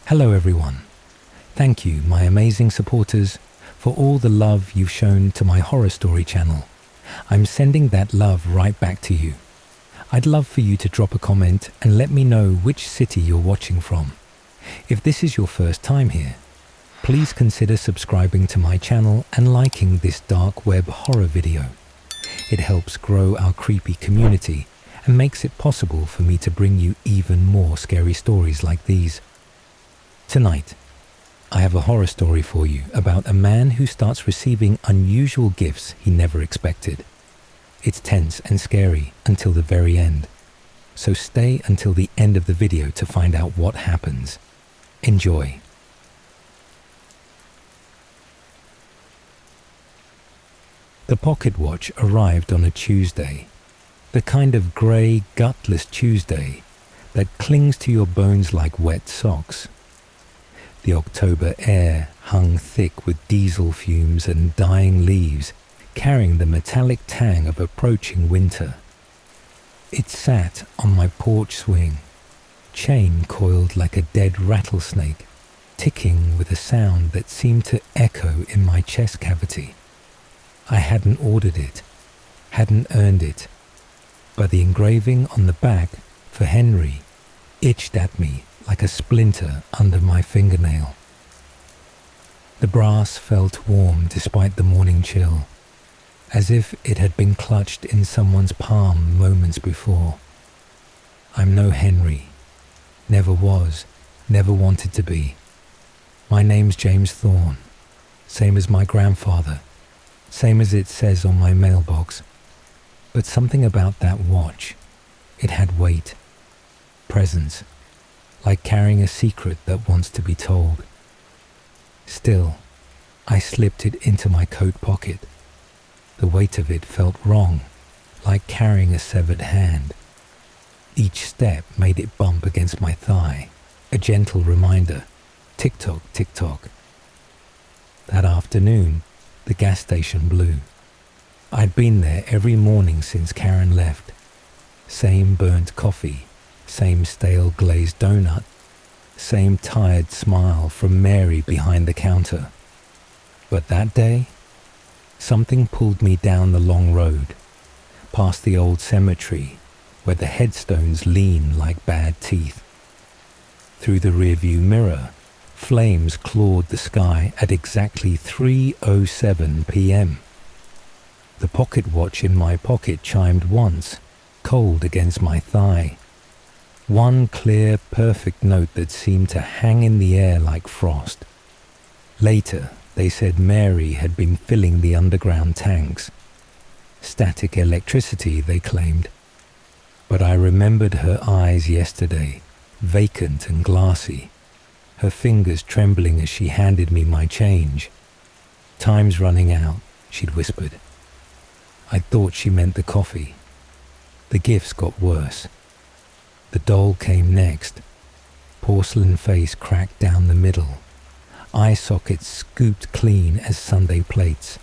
Hello everyone. Thank you, my amazing supporters, for all the love you've shown to my horror story channel. I'm sending that love right back to you. I'd love for you to drop a comment and let me know which city you're watching from. If this is your first time here, please consider subscribing to my channel and liking this dark web horror video. It helps grow our creepy community and makes it possible for me to bring you even more scary stories like these. Tonight, I have a horror story for you about a man who starts receiving unusual gifts he never expected. It's tense and scary until the very end, so stay until the end of the video to find out what happens. Enjoy. The pocket watch arrived on a Tuesday, the kind of grey, gutless Tuesday that clings to your bones like wet socks. The October air hung thick with diesel fumes and dying leaves, carrying the metallic tang of approaching winter. It sat on my porch swing, chain coiled like a dead rattlesnake, ticking with a sound that seemed to echo in my chest cavity. I hadn't ordered it, hadn't earned it, but the engraving on the back for Henry itched at me like a splinter under my fingernail. The brass felt warm despite the morning chill, as if it had been clutched in someone's palm moments before. I'm no Henry, never was, never wanted to be. My name's James Thorne, same as my grandfather, same as it says on my mailbox. But something about that watch, it had weight, presence, like carrying a secret that wants to be told. Still, I slipped it into my coat pocket. The weight of it felt wrong, like carrying a severed hand. Each step made it bump against my thigh, a gentle reminder, tick-tock, tick-tock. That afternoon, the gas station blew. I'd been there every morning since Karen left. Same burnt coffee, same stale glazed donut, same tired smile from Mary behind the counter. But that day, something pulled me down the long road, past the old cemetery where the headstones lean like bad teeth. Through the rearview mirror, flames clawed the sky at exactly 3:07 p.m. The pocket watch in my pocket chimed once, cold against my thigh. One clear, perfect note that seemed to hang in the air like frost. Later, they said Mary had been filling the underground tanks. Static electricity, they claimed. But I remembered her eyes yesterday, vacant and glassy, her fingers trembling as she handed me my change. "Time's running out," she'd whispered. I thought she meant the coffee. The gifts got worse. The doll came next, porcelain face cracked down the middle, eye sockets scooped clean as Sunday plates,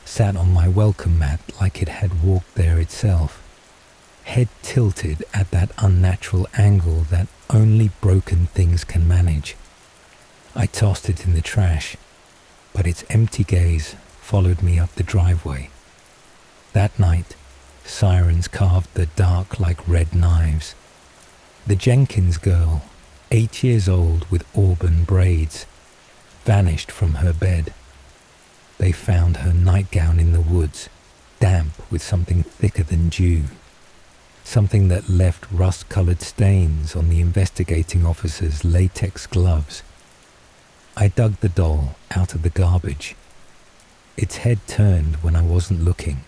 sat on my welcome mat like it had walked there itself, head tilted at that unnatural angle that only broken things can manage. I tossed it in the trash, but its empty gaze followed me up the driveway. That night, sirens carved the dark like red knives. The Jenkins girl, 8 years old with auburn braids, vanished from her bed. They found her nightgown in the woods, damp with something thicker than dew, something that left rust-colored stains on the investigating officer's latex gloves. I dug the doll out of the garbage. Its head turned when I wasn't looking,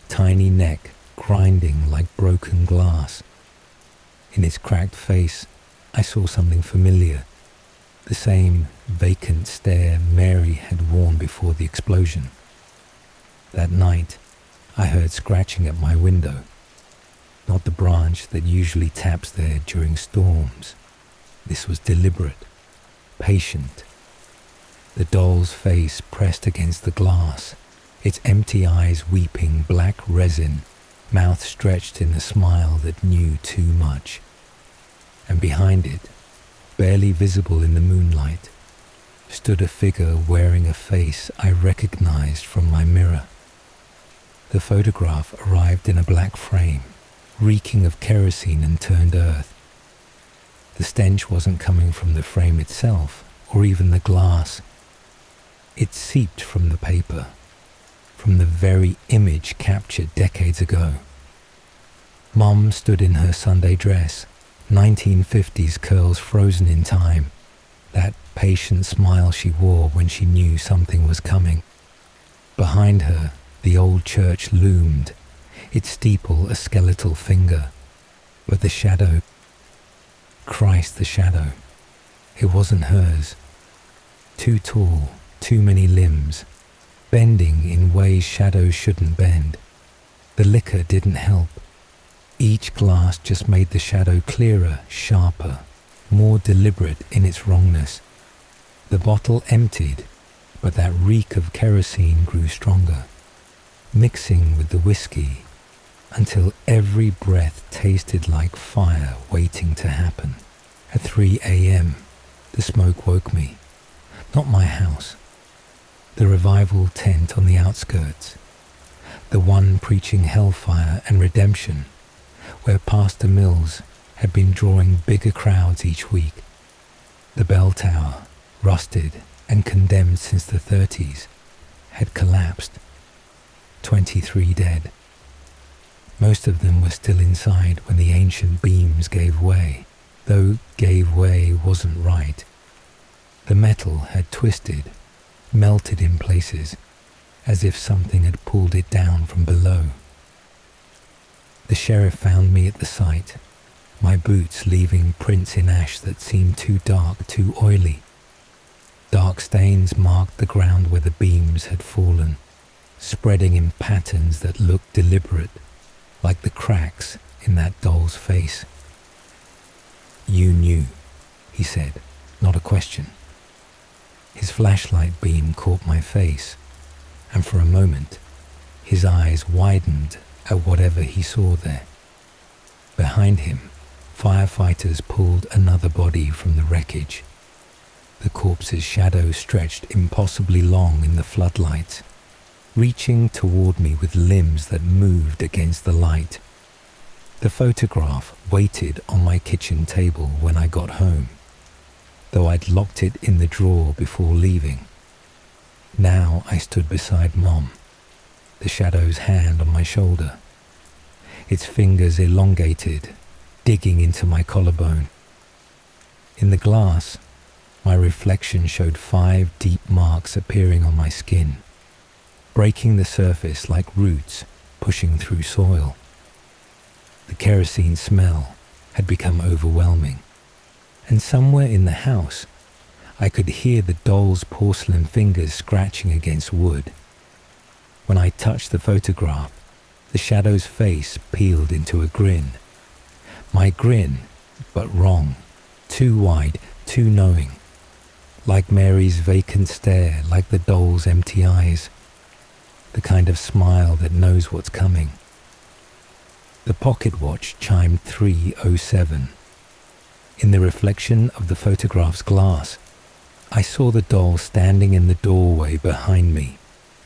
tiny neck grinding like broken glass. In its cracked face, I saw something familiar, the same vacant stare Mary had worn before the explosion. That night, I heard scratching at my window, not the branch that usually taps there during storms. This was deliberate, patient. The doll's face pressed against the glass, its empty eyes weeping black resin, mouth stretched in a smile that knew too much. And behind it, barely visible in the moonlight, stood a figure wearing a face I recognized from my mirror. The photograph arrived in a black frame, reeking of kerosene and turned earth. The stench wasn't coming from the frame itself, or even the glass. It seeped from the paper, from the very image captured decades ago. Mom stood in her Sunday dress, 1950s curls frozen in time, that patient smile she wore when she knew something was coming. Behind her, the old church loomed, its steeple a skeletal finger, but the shadow, Christ, the shadow, it wasn't hers. Too tall, too many limbs, bending in ways shadows shouldn't bend. The liquor didn't help. Each glass just made the shadow clearer, sharper, more deliberate in its wrongness. The bottle emptied, but that reek of kerosene grew stronger, mixing with the whiskey until every breath tasted like fire waiting to happen. At 3 a.m., the smoke woke me. Not my house. The revival tent on the outskirts. The one preaching hellfire and redemption, where Pastor Mills had been drawing bigger crowds each week. The bell tower, rusted and condemned since the 30s, had collapsed. 23 dead. Most of them were still inside when the ancient beams gave way, though gave way wasn't right. The metal had twisted, melted in places, as if something had pulled it down from below. The sheriff found me at the site, my boots leaving prints in ash that seemed too dark, too oily. Dark stains marked the ground where the beams had fallen, spreading in patterns that looked deliberate, like the cracks in that doll's face. "You knew," he said, not a question. His flashlight beam caught my face, and for a moment, his eyes widened at whatever he saw there. Behind him, firefighters pulled another body from the wreckage. The corpse's shadow stretched impossibly long in the floodlights, reaching toward me with limbs that moved against the light. The photograph waited on my kitchen table when I got home, though I'd locked it in the drawer before leaving. Now I stood beside Mom, the shadow's hand on my shoulder, its fingers elongated, digging into my collarbone. In the glass, my reflection showed 5 deep marks appearing on my skin, breaking the surface like roots pushing through soil. The kerosene smell had become overwhelming, and somewhere in the house, I could hear the doll's porcelain fingers scratching against wood. When I touched the photograph, the shadow's face peeled into a grin. My grin, but wrong, too wide, too knowing. Like Mary's vacant stare, like the doll's empty eyes. The kind of smile that knows what's coming. The pocket watch chimed 3:07. In the reflection of the photograph's glass, I saw the doll standing in the doorway behind me,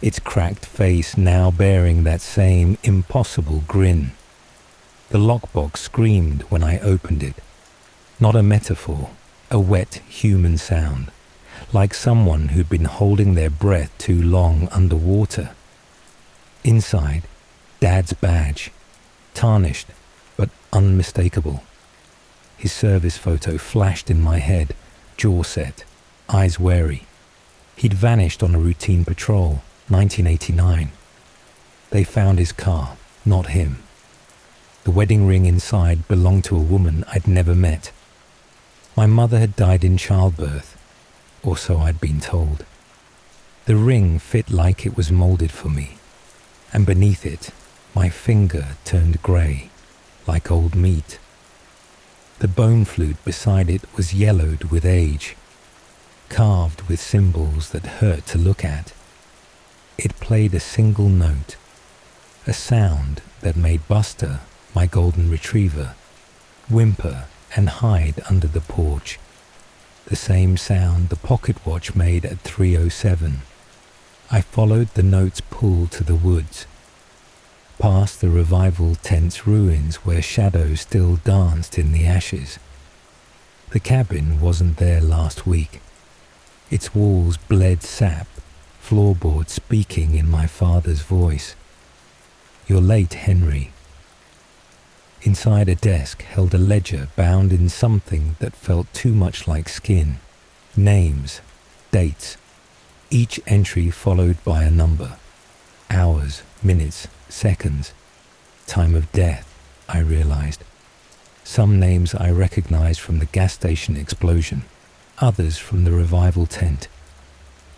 its cracked face now bearing that same impossible grin. The lockbox screamed when I opened it. Not a metaphor, a wet human sound, like someone who'd been holding their breath too long underwater. Inside, Dad's badge, tarnished but unmistakable. His service photo flashed in my head, jaw set, eyes wary. He'd vanished on a routine patrol, 1989. They found his car, not him. The wedding ring inside belonged to a woman I'd never met. My mother had died in childbirth, or so I'd been told. The ring fit like it was molded for me, and beneath it, my finger turned grey, like old meat. The bone flute beside it was yellowed with age, carved with symbols that hurt to look at. It played a single note, a sound that made Buster, my golden retriever, whimper and hide under the porch, the same sound the pocket watch made at 3:07. I followed the note's pull to the woods, past the revival tent's ruins where shadows still danced in the ashes. The cabin wasn't there last week. Its walls bled sap, floorboards speaking in my father's voice. "You're late, Henry." Inside a desk held a ledger bound in something that felt too much like skin. Names, dates, each entry followed by a number. Hours, minutes, seconds. Time of death, I realized. Some names I recognized from the gas station explosion, others from the revival tent.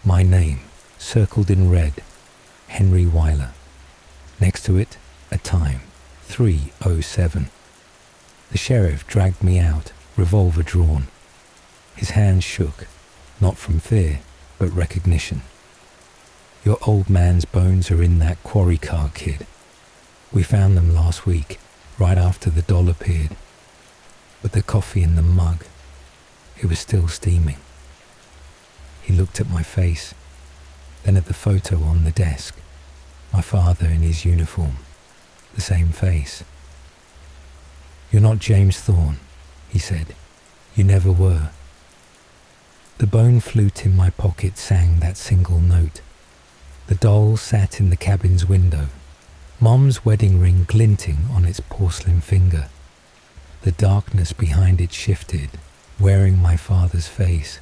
My name, circled in red, Henry Weiler. Next to it, a time, 3:07. The sheriff dragged me out, revolver drawn. His hands shook, not from fear, but recognition. "Your old man's bones are in that quarry car, kid. We found them last week, right after the doll appeared. But the coffee in the mug, it was still steaming." He looked at my face, then at the photo on the desk. My father in his uniform, the same face. "You're not James Thorne," he said. "You never were." The bone flute in my pocket sang that single note. The doll sat in the cabin's window, Mom's wedding ring glinting on its porcelain finger. The darkness behind it shifted, wearing my father's face.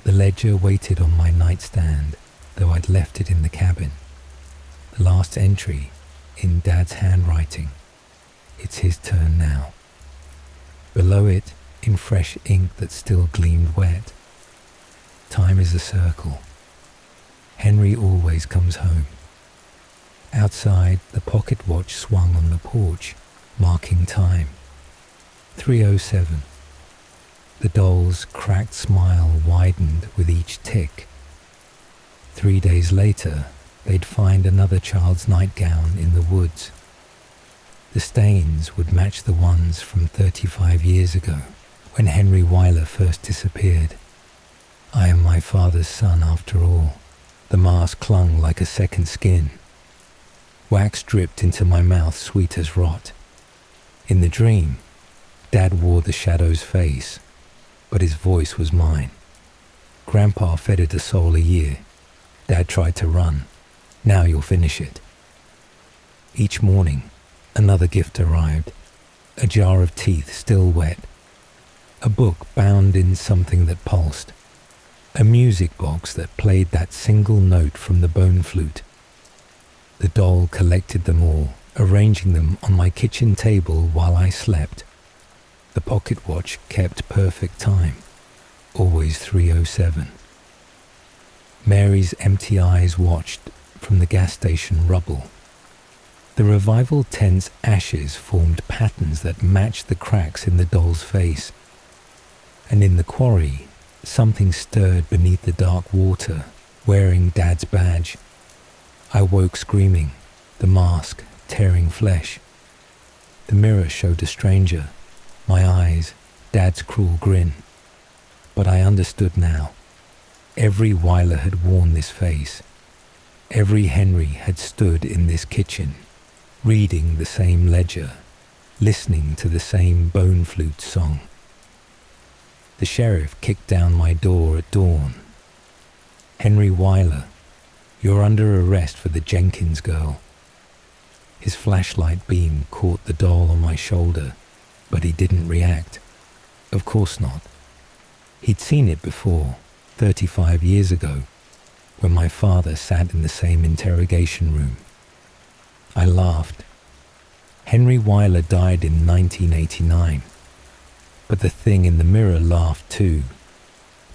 The ledger waited on my nightstand, though I'd left it in the cabin. The last entry, in Dad's handwriting. It's his turn now. Below it, in fresh ink that still gleamed wet. Time is a circle. Henry always comes home. Outside, the pocket watch swung on the porch, marking time. 3:07. The doll's cracked smile widened with each tick. 3 days later, they'd find another child's nightgown in the woods. The stains would match the ones from 35 years ago, when Henry Weiler first disappeared. I am my father's son after all. The mask clung like a second skin. Wax dripped into my mouth sweet as rot. In the dream, Dad wore the shadow's face, but his voice was mine. Grandpa fed it a soul a year. Dad tried to run. Now you'll finish it. Each morning, another gift arrived. A jar of teeth still wet. A book bound in something that pulsed. A music box that played that single note from the bone flute. The doll collected them all, arranging them on my kitchen table while I slept. The pocket watch kept perfect time, always 3:07. Mary's empty eyes watched from the gas station rubble. The revival tent's ashes formed patterns that matched the cracks in the doll's face. And in the quarry, something stirred beneath the dark water, wearing Dad's badge. I woke screaming, the mask tearing flesh. The mirror showed a stranger, my eyes, Dad's cruel grin. But I understood now. Every Weiler had worn this face. Every Henry had stood in this kitchen, reading the same ledger, listening to the same bone flute song. The sheriff kicked down my door at dawn. "Henry Weiler, you're under arrest for the Jenkins girl." His flashlight beam caught the doll on my shoulder, but he didn't react. Of course not. He'd seen it before, 35 years ago, when my father sat in the same interrogation room. I laughed. Henry Weiler died in 1989. But the thing in the mirror laughed too,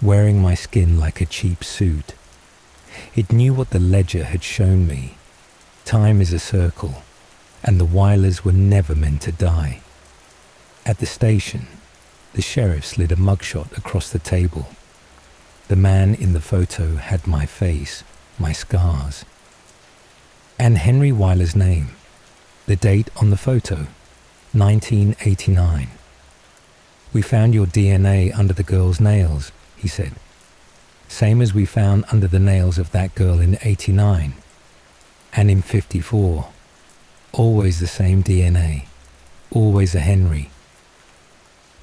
wearing my skin like a cheap suit. It knew what the ledger had shown me. Time is a circle, and the Weilers were never meant to die. At the station, the sheriff slid a mugshot across the table. The man in the photo had my face, my scars. And Henry Weiler's name, the date on the photo, 1989. We found your DNA under the girl's nails, he said. Same as we found under the nails of that girl in 89 and in 54. Always the same DNA. Always a Henry.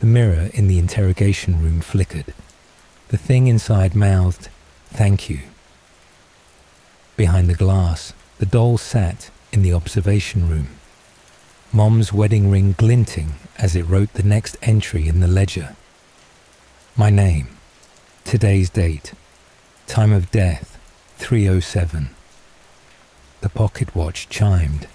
The mirror in the interrogation room flickered. The thing inside mouthed, "Thank you." Behind the glass, the doll sat in the observation room, Mom's wedding ring glinting as it wrote the next entry in the ledger. My name, today's date, time of death, 3:07. The pocket watch chimed.